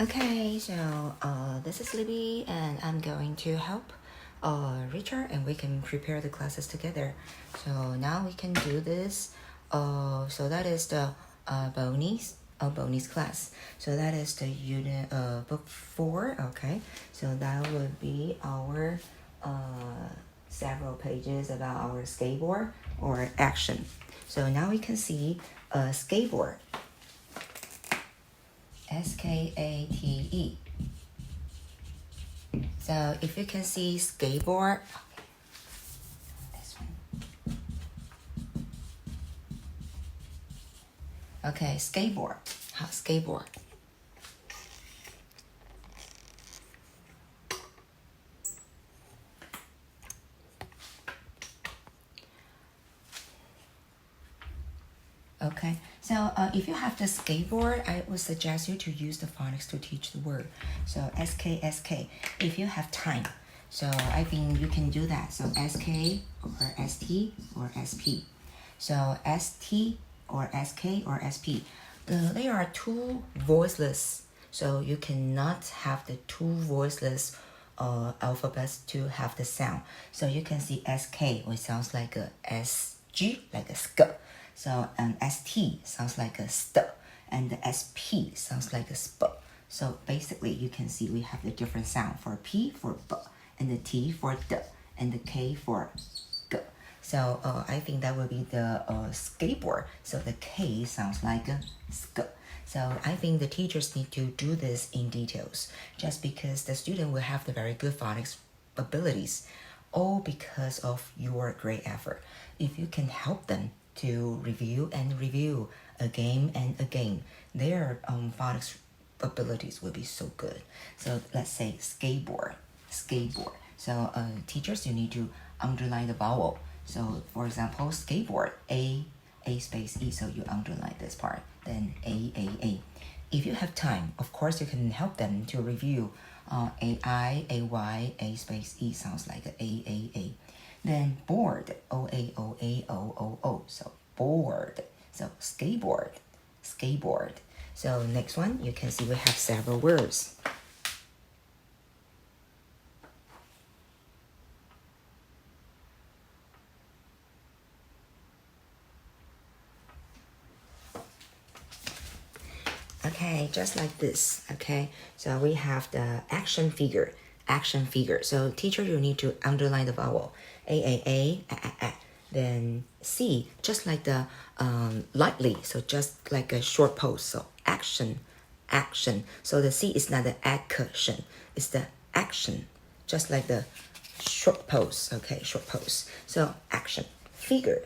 Okay, so this is Libby, and I'm going to help Richard, and we can prepare the classes together. So now we can do this. So that is the bonus class. So that is the unit book 4. Okay, so that would be our several pages about our skateboard or action. So now we can see a skateboard. S-K-A-T-E. So if you can see skateboard, this one. Okay, skateboard. Skateboard. Okay, so if you have the skateboard, I would suggest you to use the phonics to teach the word. So SK. If you have time, so I think you can do that. So SK or ST or SP. So ST or SK or SP. They are two voiceless. So you cannot have the two voiceless alphabets to have the sound. So you can see SK, which sounds like a SG, like a sk. So ST sounds like a st, and the SP sounds like a sp. So basically, you can see we have the different sound for P for b, and the T for d, and the K for g. So I think that will be the skateboard. So the K sounds like a sk. So I think the teachers need to do this in details, just because the student will have the very good phonics abilities, all because of your great effort. If you can help them to review and review again and again, their phonics abilities will be so good. So let's say skateboard. So teachers, you need to underline the vowel. So for example, skateboard, A space E, so you underline this part, then A. If you have time, of course, you can help them to review AI, AY, A space E sounds like A. Then board, O. So board. So skateboard. So next one, you can see we have several words. Okay, just like this. Okay, so we have the action figure. So teacher, you need to underline the vowel. A. Then C, just like the lightly, so just like a short pose. So action. So the C is not the action, it's the action, just like the short pose. Okay, short pose. So action, figure,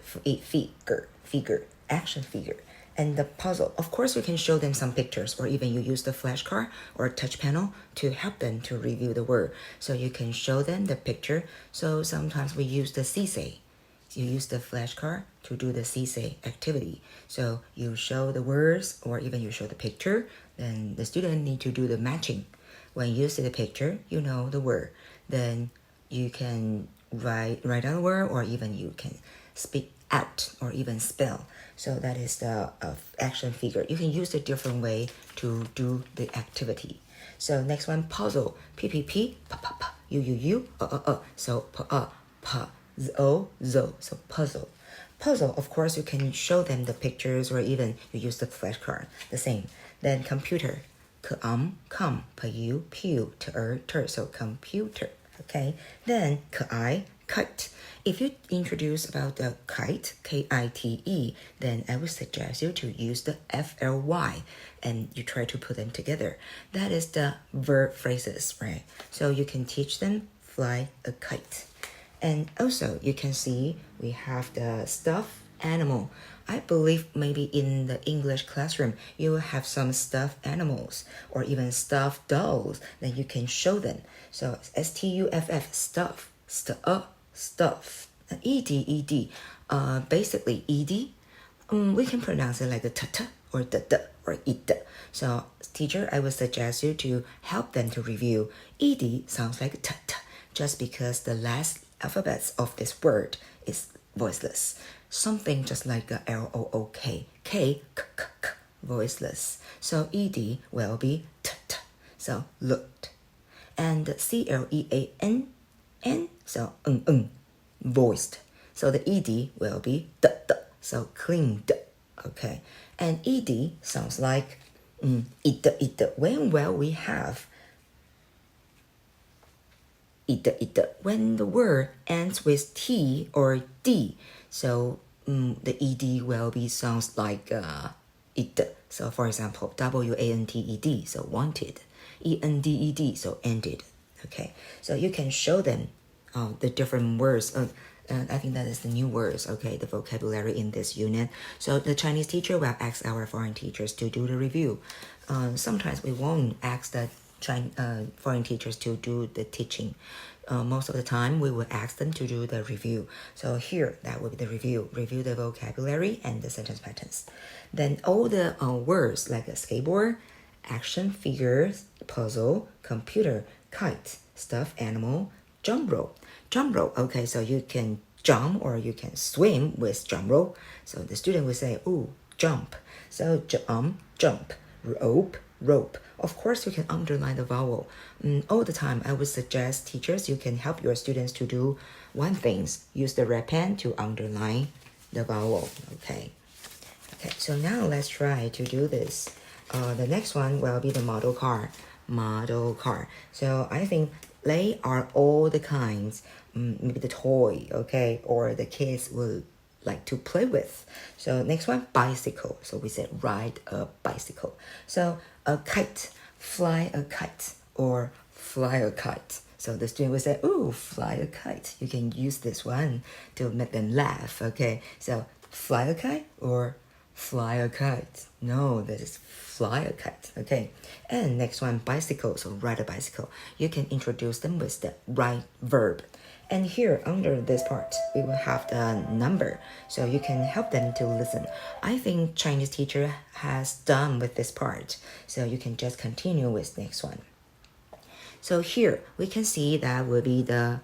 action figure. And the puzzle, of course, you can show them some pictures, or even you use the flashcard or touch panel to help them to review the word. So you can show them the picture. So sometimes we use the CSA. You use the flashcard to do the CSA activity. So you show the words, or even you show the picture, then the student need to do the matching. When you see the picture, you know the word. Then you can write down the word, or even you can speak out or even spell. So that is the action figure. You can use a different way to do the activity. So next one, puzzle. P, U, So zo. So puzzle. Of course, you can show them the pictures, or even you use the flashcard. The same. Then computer. Come, pew, ter. So computer. Okay. Then kite. If you introduce about the kite, K-I-T-E, then I would suggest you to use the F-L-Y, and you try to put them together. That is the verb phrases, right? So you can teach them fly a kite. And also you can see we have the stuffed animal. I believe maybe in the English classroom, you will have some stuffed animals or even stuffed dolls that you can show them. So S-T-U-F-F, stuff. ED. Basically ED, we can pronounce it like a t or d or id. So teacher, I would suggest you to help them to review. ED sounds like t, just because the last alphabets of this word is voiceless. Something just like a L-O-O-K, K, voiceless. So ED will be t. so looked. And CLEAN, so voiced. So the ED will be d, so cleaned, okay. And ED sounds like it. When will we have it when the word ends with T or D, so the ED will be sounds like it. So for example, WANTED, so wanted, ENDED, so ended. Okay, so you can show them the different words. And I think that is the new words, okay, the vocabulary in this unit. So the Chinese teacher will ask our foreign teachers to do the review. Sometimes we won't ask the foreign teachers to do the teaching. Most of the time, we will ask them to do the review. So here, that will be the review. Review the vocabulary and the sentence patterns. Then all the words like a skateboard, action figures, puzzle, computer, kite, stuffed animal, jump rope. Jump rope, okay, so you can jump or you can swim with jump rope. So the student will say, ooh, jump. So jump, rope, rope. Of course, you can underline the vowel. All the time, I would suggest teachers, you can help your students to do one thing. Use the red pen to underline the vowel, okay? Okay, so now let's try to do this. The next one will be the model car. Model car. So I think they are all the kinds, maybe the toy, okay, or the kids will like to play with. So next one, bicycle. So we said ride a bicycle. So a kite, fly a kite, or fly a kite. So the student will say, ooh, fly a kite. You can use this one to make them laugh, okay? So fly a kite or fly a kite. No, that is fly a kite, okay? And next one, bicycle, so ride a bicycle. You can introduce them with the right verb. And here, under this part, we will have the number, so you can help them to listen. I think Chinese teacher has done with this part, so you can just continue with next one. So here, we can see that will be the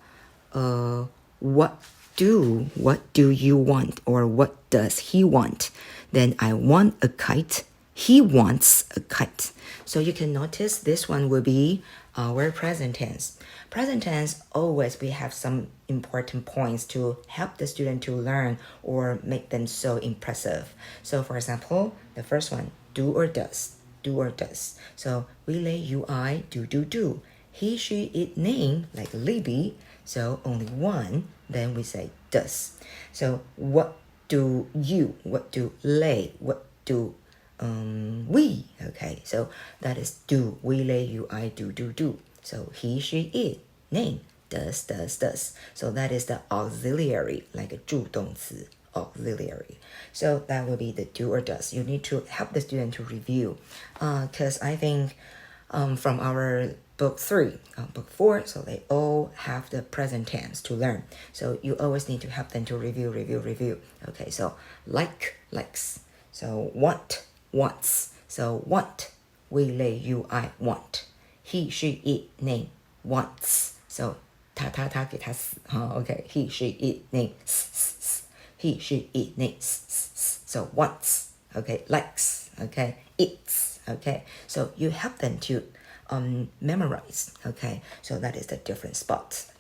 what do you want, or what does he want? Then I want a kite. He wants a kite. So you can notice this one will be our present tense. Present tense, always we have some important points to help the student to learn or make them so impressive. So for example, the first one, do or does. Do or does. So we lay UI, do. He, she, it, name, like Libby. So only one, then we say does. So what do you, what do lay, what do we, okay, so that is do, we, lay, you, I, do. So he, she, it, name, does. So that is the auxiliary, like a 助动词, auxiliary. So that will be the do or does. You need to help the student to review, because I think from our book 3, book 4, so they all have the present tense to learn. So you always need to help them to review. Okay, so like, likes. So want, wants. So want, we, lay, you, I, want. He, she, it, name, wants. So 他给他死 okay, he, she, it, name, he, she, it, name, so wants, okay, likes, okay, eats, okay. So you help them to memorize, okay. So that is the different spots.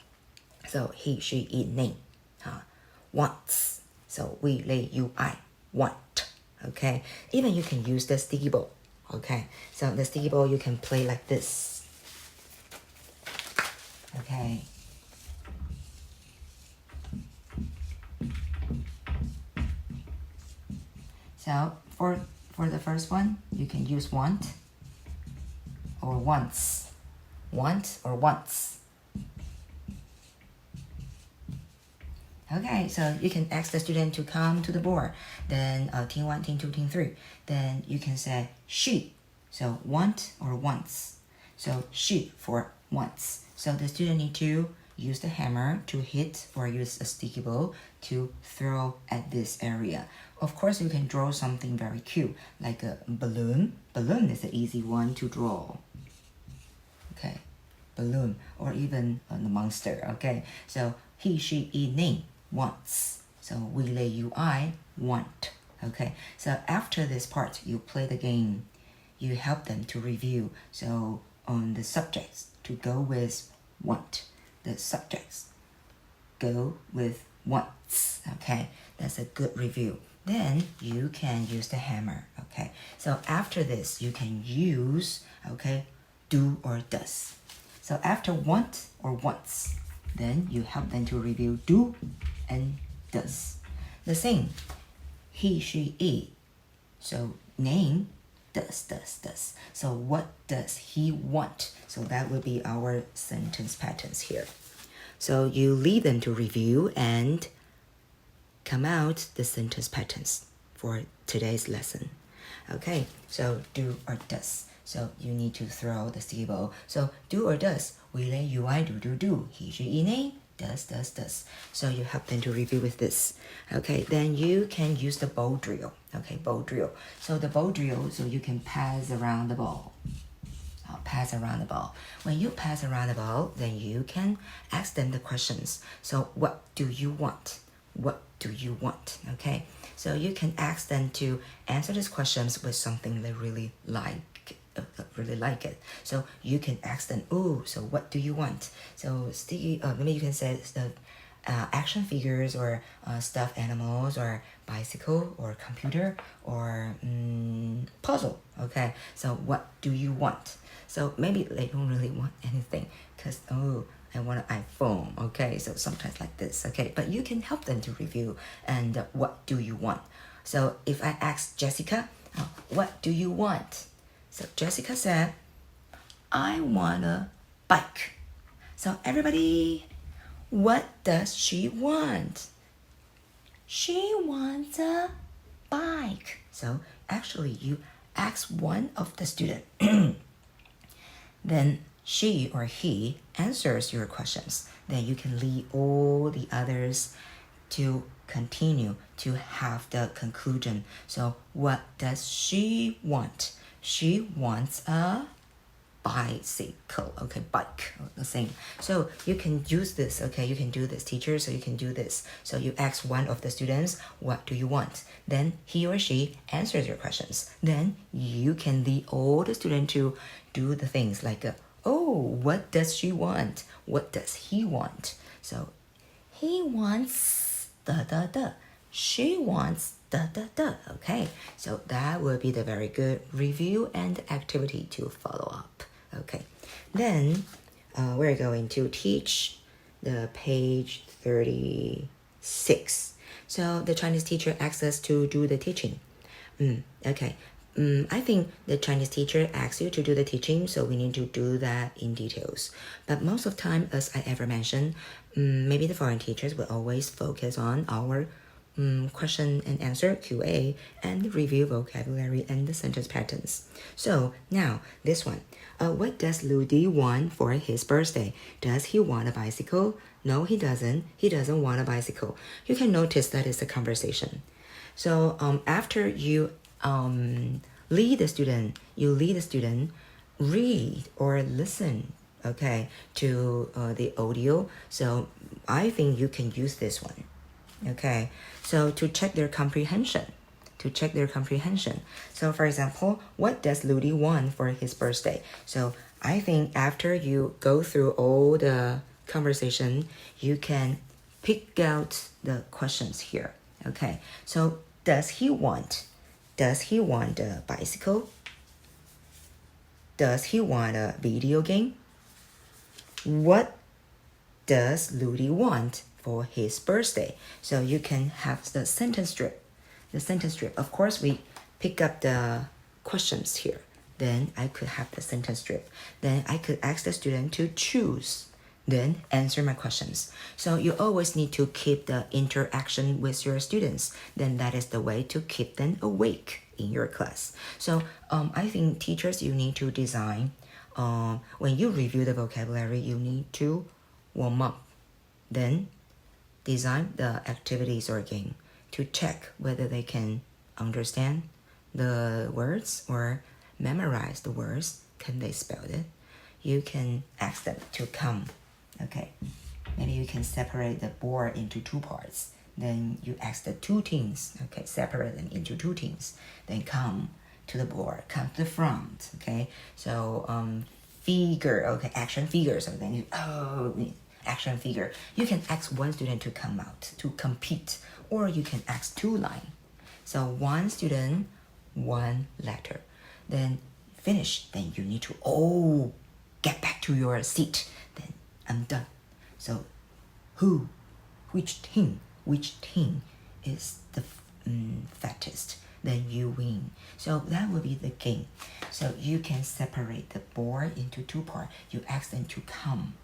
So he, she, it, name, wants. So we, lay, you, I, want, okay. Even you can use the sticky ball, okay. So the sticky ball you can play like this. Okay. So for the first one, you can use want or wants. Want or wants. Okay, so you can ask the student to come to the board. Then team 1, team 2, team 3. Then you can say she. So want or wants. So she for wants. So the student need to use the hammer to hit or use a sticky ball to throw at this area. Of course, you can draw something very cute, like a balloon. Balloon is an easy one to draw. Okay, balloon, or even the monster, okay? So he, she, it, name, wants. So we, lay, you, I, want. Okay, so after this part, you play the game. You help them to review. So on the subjects to go with want. The subjects go with wants. Okay, that's a good review. Then you can use the hammer. Okay, so after this you can use, okay, do or does. So after want or wants, then you help them to review do and does. The same, he, she, it. So name, does. So what does he want? So that will be our sentence patterns here. So you lead them to review and come out the sentence patterns for today's lesson. Okay, so do or does. So you need to throw the sticky ball. So do or does. Will, you, I, do. He, she, it, name. Does. So you help them to review with this. Okay, then you can use the ball drill. Okay, ball drill. So the ball drill, so you can pass around the ball. Pass around the ball. When you pass around the ball, then you can ask them the questions. So what do you want? What do you want? Okay, so you can ask them to answer these questions with something they really like it. So you can ask them, oh, so what do you want? So sticky, maybe you can say action figures or stuffed animals or bicycle or computer or puzzle. Okay, so what do you want? So maybe they don't really want anything because, oh, I want an iPhone. Okay, so sometimes like this. Okay, but you can help them to review and what do you want? So if I ask Jessica, what do you want? So Jessica said, I want a bike. So everybody, what does she want? She wants a bike. So actually you ask one of the students, then she or he answers your questions. Then you can lead all the others to continue to have the conclusion. So what does she want? She wants a bicycle. Okay, bike, the same. So you can use this. Okay, you can do this, teacher. So you can do this. So you ask one of the students, what do you want? Then he or she answers your questions. Then you can lead all the students to do the things like, oh, what does she want? What does he want? So he wants da. She wants da. Okay, so that will be the very good review and activity to follow up. Okay, then we're going to teach the page 36. So the Chinese teacher asks us to do the teaching. Okay, I think the Chinese teacher asks you to do the teaching, so we need to do that in details. But most of the time, as I ever mentioned, maybe the foreign teachers will always focus on our question and answer, QA, and review vocabulary and the sentence patterns. So now, this one. What does Ludi want for his birthday? Does he want a bicycle? No, he doesn't. He doesn't want a bicycle. You can notice that is a conversation. So after you lead the student read or listen, okay, to the audio. So I think you can use this one. Okay, so to check their comprehension. So for example, what does Ludi want for his birthday? So I think after you go through all the conversation, you can pick out the questions here. Okay, so does he want a bicycle? Does he want a video game? What does Ludi want for his birthday? So you can have the sentence strip. Of course, we pick up the questions here. Then I could have the sentence strip. Then I could ask the student to choose. Then answer my questions. So you always need to keep the interaction with your students. Then that is the way to keep them awake in your class. So I think teachers, you need to design. When you review the vocabulary, you need to warm up. Then design the activities or game to check whether they can understand the words or memorize the words. Can they spell it? You can ask them to come. Okay, maybe you can separate the board into two parts. Then you ask the two teams. Okay, separate them into two teams. Then come to the board, come to the front. Okay, so figure, okay, action figure. So then action figure. You can ask one student to come out to compete, or you can ask two lines. So one student, one letter. Then finish. Then you need to get back to your seat. Then I'm done. So which team is the fattest? Then you win. So that will be the game. So you can separate the board into two parts. You ask them to come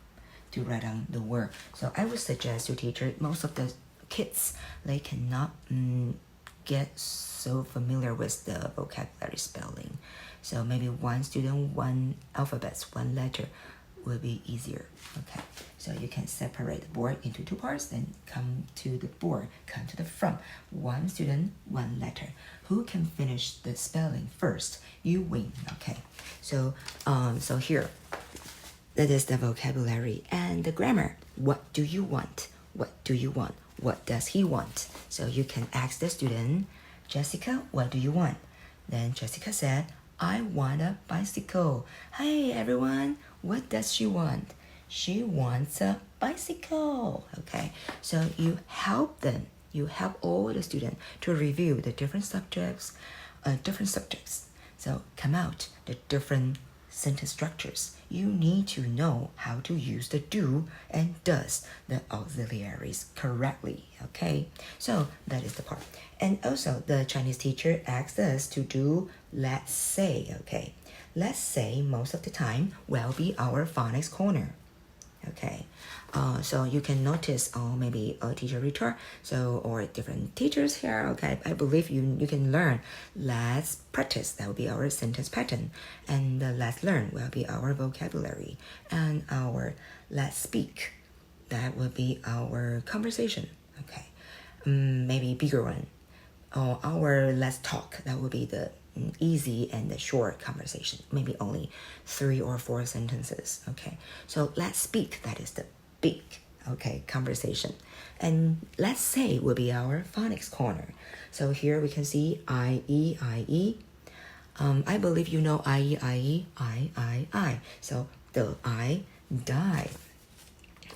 to write down the word. So I would suggest to teacher, most of the kids, they cannot get so familiar with the vocabulary spelling. So maybe one student, one alphabet, one letter will be easier. Okay, so you can separate the board into two parts, then come to the board, come to the front. One student, one letter. Who can finish the spelling first, you win. Okay, so here, that is the vocabulary and the grammar. What do you want? What do you want? What does he want? So you can ask the student, Jessica, what do you want? Then Jessica said, I want a bicycle. Hey everyone, what does she want? She wants a bicycle. Okay, so you help them. You help all the students to review the different subjects. So come out the different sentence structures. You need to know how to use the do and does, the auxiliaries correctly. Okay, so that is the part. And also the Chinese teacher asked us to do let's say. Okay, let's say most of the time will be our phonics corner. Okay, so you can notice maybe a teacher return, so or different teachers here. Okay, I believe you can learn. Let's practice, that will be our sentence pattern, and let's learn will be our vocabulary, and our let's speak, that will be our conversation. Okay, maybe bigger one. Our let's talk, that will be the easy and the short conversation, maybe only 3 or 4 sentences. Okay, so let's speak, that is the big, okay, conversation. And let's say will be our phonics corner. So here we can see IE. I believe you know IE. So the I die.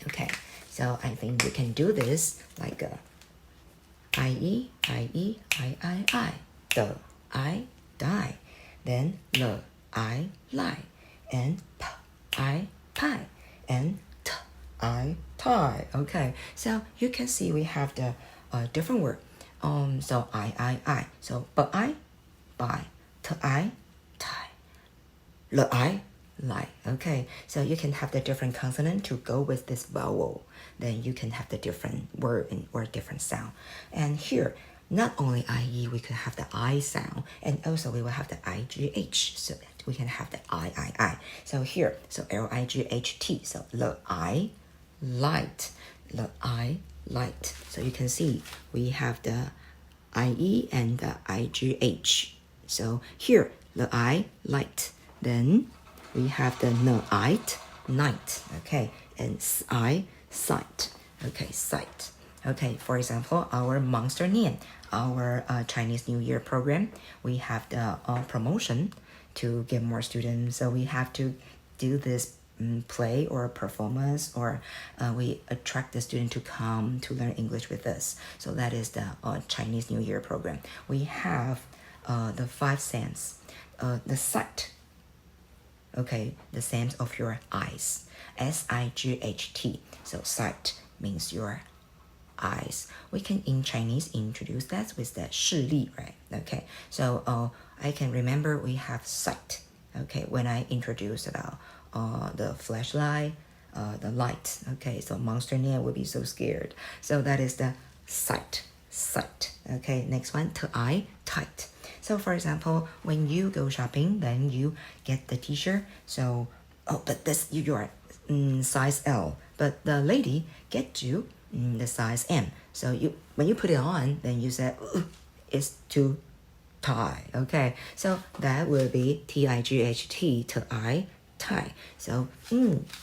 Okay, so I think you can do this like a IE. The I die. Then the I lie. And p I pie. And t I tie. Okay, so you can see we have the different word. So I. So but I buy. T I tie. The I lie. Okay, so you can have the different consonant to go with this vowel. Then you can have the different word or different sound. And here, not only IE, we could have the I sound, and also we will have the IGH, so that we can have the I. So here, so LIGHT, so the I light, the I light. So you can see we have the IE and the IGH. So here, the I light. Then we have the night, okay, and I sight, okay, sight. Okay, for example, our Monster Nian, our Chinese New Year program, we have the promotion to get more students. So we have to do this play or performance, or we attract the student to come to learn English with us. So that is the Chinese New Year program. We have the 5 sense, the sight. Okay, the sense of your eyes, SIGHT. So sight means your eyes. We can in Chinese introduce that with the 视力, right? Okay, so I can remember we have sight. Okay, when I introduced about the flashlight, the light. Okay, so Monster Nian would be so scared. So that is the sight. Okay, next one, to eye, tight. So for example, when you go shopping, then you get the t-shirt. So, but this you are size L, but the lady get you the size M. So when you put it on, then you say it's too tight. Okay, so that will be TIGHT, to I, tie. So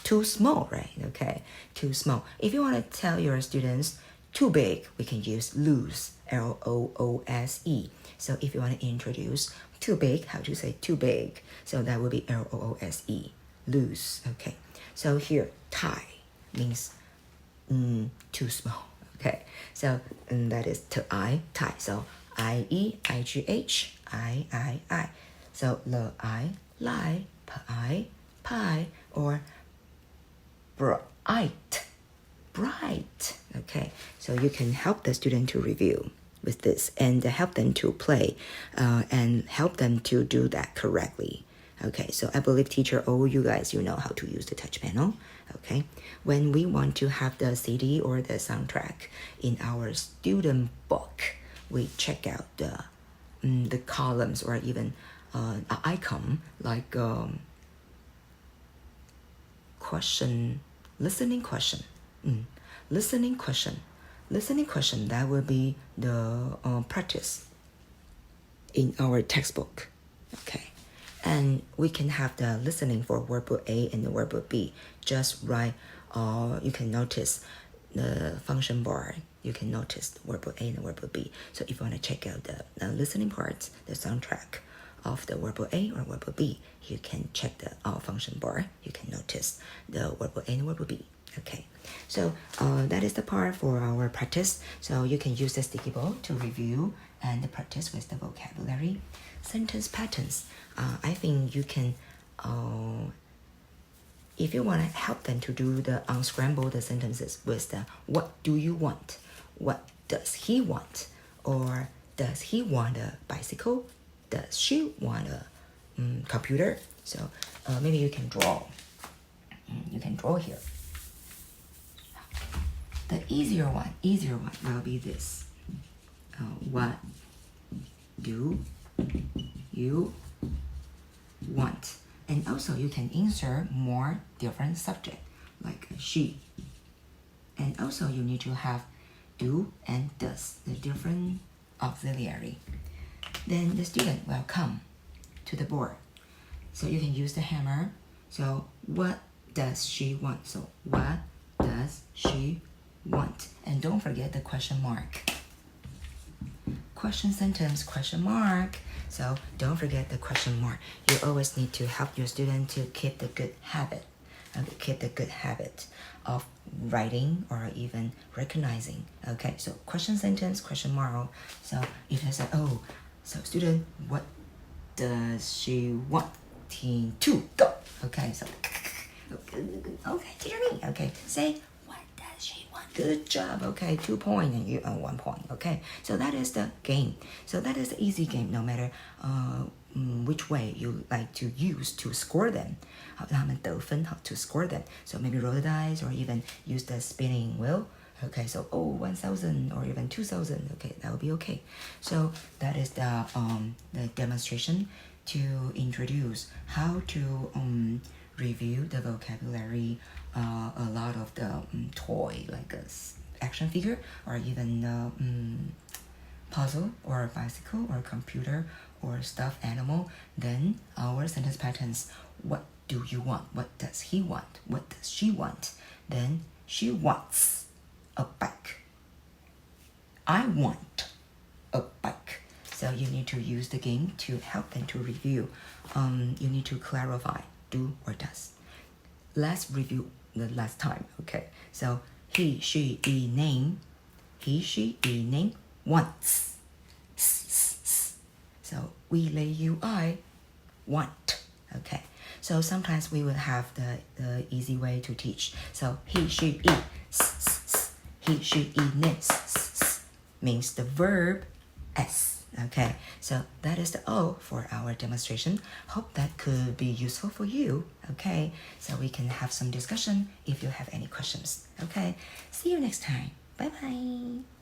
too small, right? Okay, too small. If you want to tell your students too big, we can use loose, LOOSE. So if you want to introduce too big, how to say too big? So that will be LOOSE, loose. Okay, so here tie means too small. Okay, so that is to I tie. So IEIGH I. So LI lie pie pie or bright. Okay, so you can help the student to review with this and help them to play and help them to do that correctly. Okay, so I believe teacher, all you guys, you know how to use the touch panel. Okay, when we want to have the CD or the soundtrack in our student book, we check out the columns or even an icon like question, listening question. Listening question, that will be the practice in our textbook. Okay, and we can have the listening for workbook A and the workbook B. Just write, you can notice the function bar. You can notice the workbook A and the workbook B. So if you want to check out the listening parts, the soundtrack of the workbook A or workbook B, you can check the function bar. You can notice the workbook A and the workbook B. Okay, so that is the part for our practice. So you can use the sticky ball to review and practice with the vocabulary. Sentence patterns. I think you can, if you want to help them to do the unscramble the sentences with the what do you want? What does he want? Or does he want a bicycle? Does she want a computer? So maybe you can draw. You can draw here. The easier one will be this. What do you want? And also you can insert more different subject like she. And also you need to have do and does, the different auxiliary. Then the student will come to the board. So you can use the hammer. So what does she want? So what does she want? And don't forget the question mark. Question sentence, question mark. So don't forget the question mark. You always need to help your student to keep the good habit. Keep the good habit of writing or even recognizing. Okay, so question sentence, question mark. So if I say, oh, so student, what does she want to go? Okay, so okay, teacher me. Okay, say what does she want? Good job. Okay, 2 points and you earn 1 point. Okay, so that is the game. So that is the easy game. No matter which way you like to use to score them, 他们得分 how to score them. So maybe roll the dice or even use the spinning wheel. Okay, so 1,000 or even 2,000. Okay, that will be okay. So that is the demonstration to introduce how to review the vocabulary, a lot of the toy like a action figure or even puzzle or a bicycle or a computer or stuffed animal. Then our sentence patterns. What do you want? What does he want? What does she want? Then she wants a bike. I want a bike. So you need to use the game to help them to review. You need to clarify do or does. Let's review the last time. Okay, so he, she, it, name. He, she, it, name wants. So we, they, you, I want. Okay, so sometimes we will have the easy way to teach. So he, she, it. He, she, it, name means the verb s. Okay, so that is the O for our demonstration. Hope that could be useful for you. Okay, so we can have some discussion if you have any questions. Okay, see you next time. Bye bye.